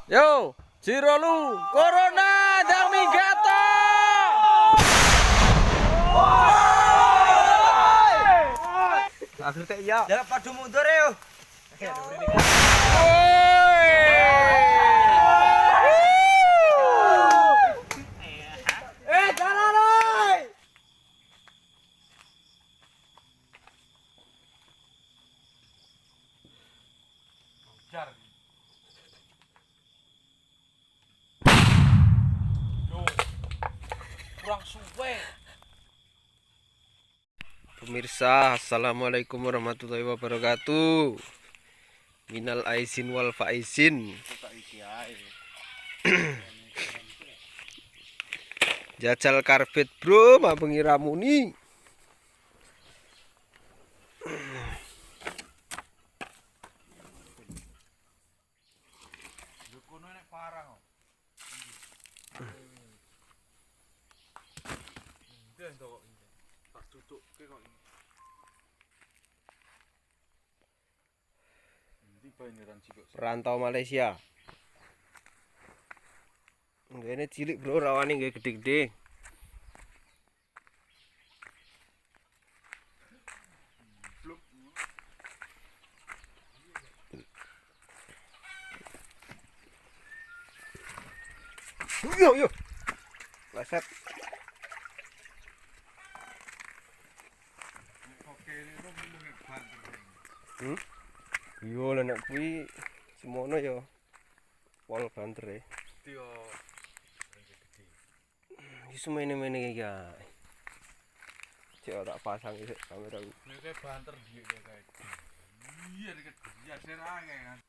Yo, Jirolu, Corona, Damigato. Akhirnya iya. Jangan padu mundur yo. Jalan oi. Kurang suwe. Pemirsa, assalamualaikum warahmatullahi wabarakatuh. Minal aizin wal faizin. Jajal karpet bro, mak bengi ramuni. Kono nek parang. Ndek kok ini. Tak tutukke kok ini. Ndi beneran sih kok. Perantau Malaysia. Ini cilik bro, rawane nggih gede-gede. Yo. Leset. Yo nek kuwi semono ya. Pol banter e. Yo. Iki semene-mene iki ya. Cek tak pasang iki kamera ku. Nek banter dia kayak. Iya deket dia serang kan.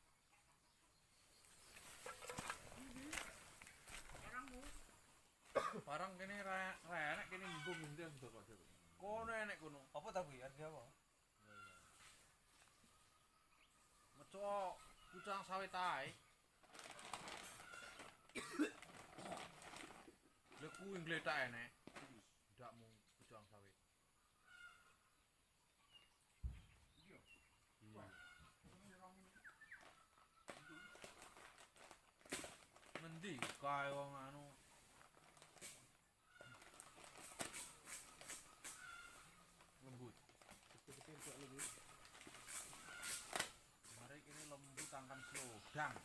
Parang kene enek kene mbung ndi kok. Kono enek kono. Apa ta kuwi? Arti apa? Meco pucang sawit ae. Lek kuwi ngletak enek. Ndakmu pucang sawit. Mendi kae wong anu. Lembut. Mari kini lembut angkan slodang.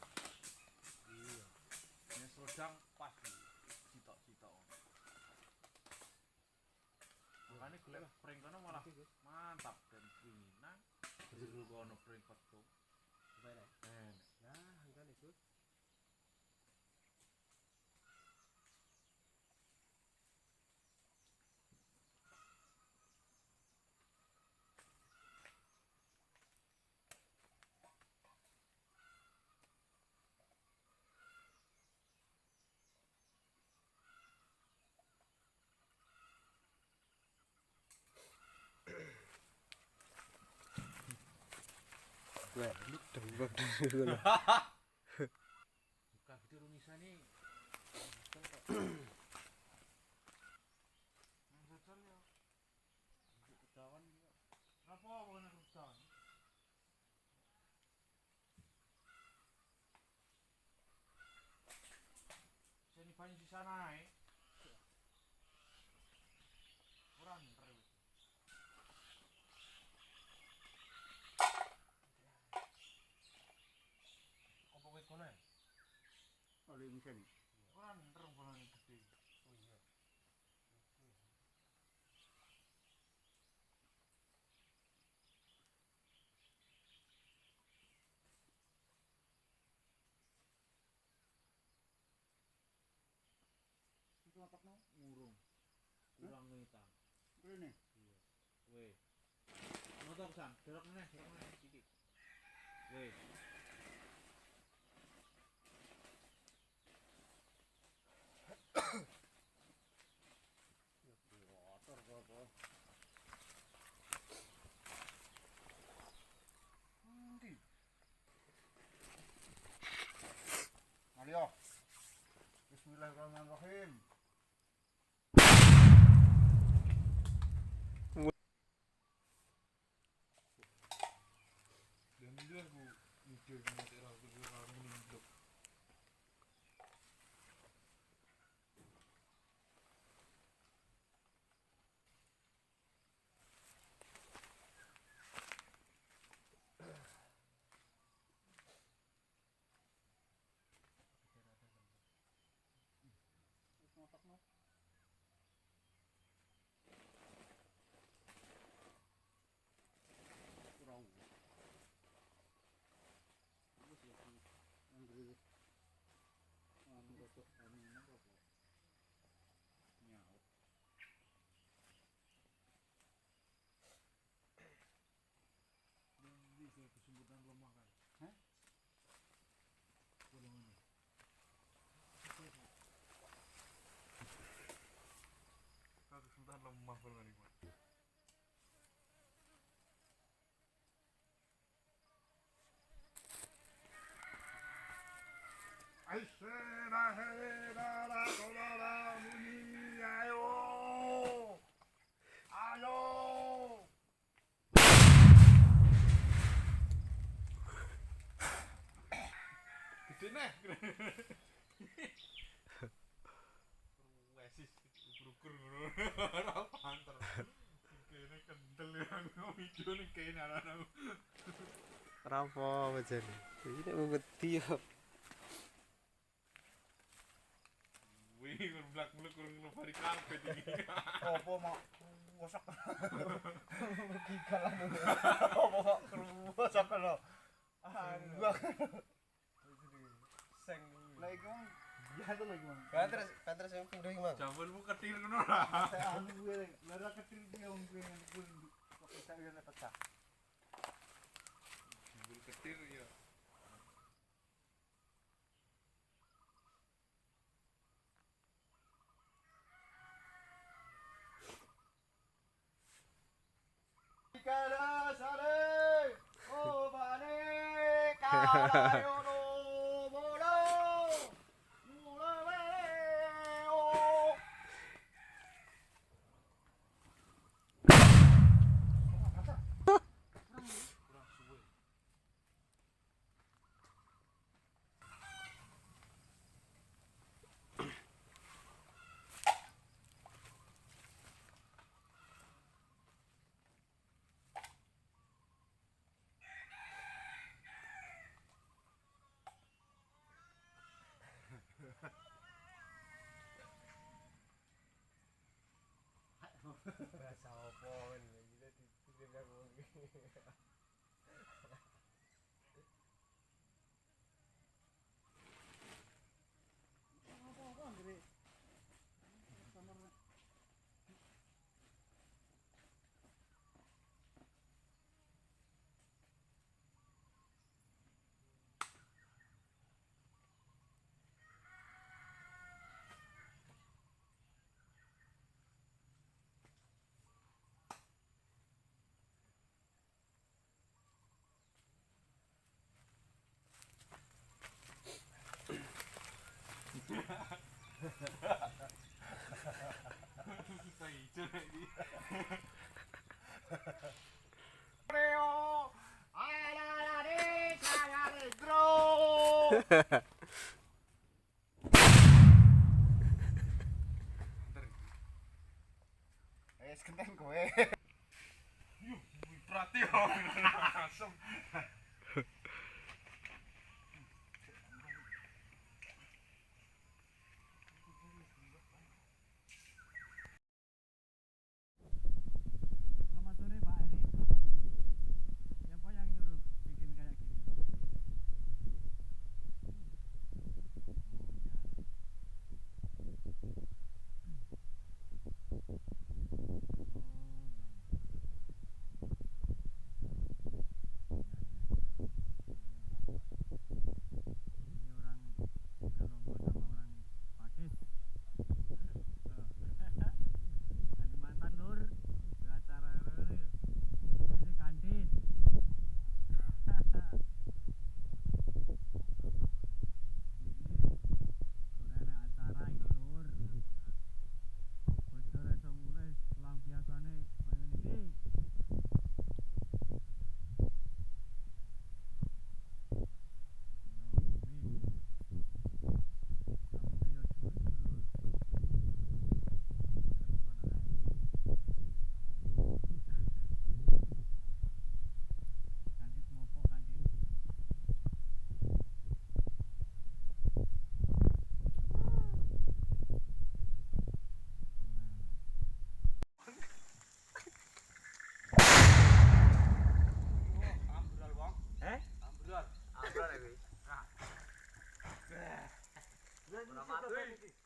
Iya. Ini slodang pas sitok-sitok. Makanya golek pring kono malah mantap dan winginan. Jero kono pring petu. Nah, angkan itu. Wah, dembak dulu. Bukan video Runisa nih. Jajal ya. Kedawan ya. Apa bukan kedawan? Sini banyak di sana kurang terus. Apa wit kono ya? Oleh mesin. Kurang terus kono gede. Oh iya. Itu apakno? Urung. Kurang ngitung. Rene. Iya. Weh. Motor san, dorok meneh sithik. Weh. Motor apa? Ndi? Ayo. Bismillahirrahmanirrahim. Dan dia aku mikir mati aku meninduk. Bisa kesemutan lemah kan? Hah? Golongan ini. Kesemutan lemah golongan ini. Aisera hera la kolora muni ayo. Ayo. Gede nih. Wesis ukur-ukur ngono. Ora panter. Kene kendel yang video nih kene anak-anak. Rapo macam ni. Ini mengerti ya. Wih, berblak muluk kurang hari kampet ini. Apa mak rusak. Gigalan. Apa mak rusak lo. Gua Seng. lagi mang. Ya tuh lagi mang. Pantres yang pindah gimana? Jambulmu ketir ngono lah. Saya anu gue lagi. Lara kecil dia yang gue kok bisa dia pecah. Jambul ketir ya. Kala sare o bane kala yo no moro muro we o Kurang suwe. Rasa apa ni? Kita tidak ngomong. apa gede samar Kita hijau ini. Preo ala la de saya negro Ntar. sekenten kowe Yuh, perhatian. Asem. Selamat sore Pak Heri. Siapa yang nyuruh bikin kayak gini? Oh, ya. Ada Hei. prank iki.